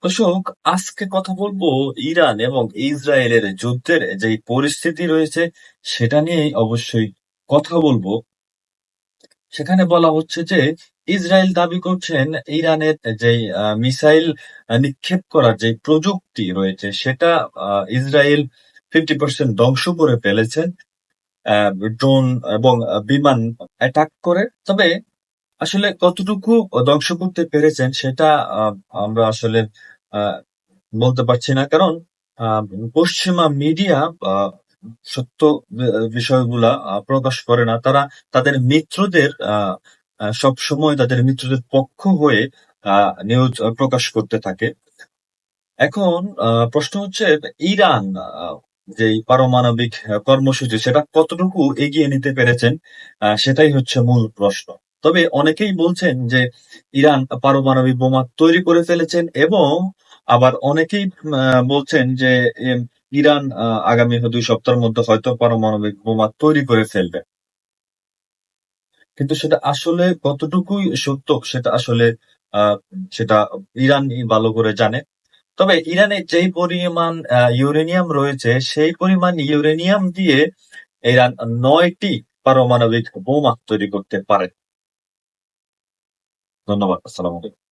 দর্শক, আজকে কথা বলবো ইরান এবং ইসরায়েলের যুদ্ধের যে পরিস্থিতি রয়েছে সেটা নিয়েই অবশ্যই কথা বলবো। সেখানে বলা হচ্ছে যে ইসরায়েল দাবি করছেন ইরানের যে মিসাইল নিক্ষেপ করার যে প্রযুক্তি রয়েছে সেটা ইসরায়েল 50% ধ্বংস করে ফেলেছেন ড্রোন এবং বিমান অ্যাটাক করে। তবে আসলে কতটুকু ধ্বংস করতে পেরেছেন সেটা আমরা আসলে আহ, বলতে পারছি না, কারণ আহ, পশ্চিমা মিডিয়া সত্য বিষয়গুলা প্রকাশ করে না। তারা তাদের মিত্রদের সব সময় তাদের মিত্রদের পক্ষ হয়ে নিউজ প্রকাশ করতে থাকে। এখন প্রশ্ন হচ্ছে ইরান যেই পারমাণবিক কর্মসূচি সেটা কতটুকু এগিয়ে নিতে পেরেছেন, সেটাই হচ্ছে মূল প্রশ্ন। তবে অনেকেই বলছেন যে ইরান পারমাণবিক বোমা তৈরি করে ফেলেছেন, এবং আবার অনেকেই বলছেন যে এম, ইরান আগামী 2 সপ্তাহের মধ্যে হয়তো পারমাণবিক বোমা তৈরি করে ফেলবে। কিন্তু সেটা আসলে কতটুকুই সত্য সেটা আসলে আহ সেটা ইরানই ভালো করে জানে। তবে ইরানে যেই পরিমাণ ইউরেনিয়াম রয়েছে সেই পরিমাণ ইউরেনিয়াম দিয়ে ইরান 9টি পারমাণবিক বোমা তৈরি করতে পারে। ধন্যবাদ। আসসালামু আলাইকুম।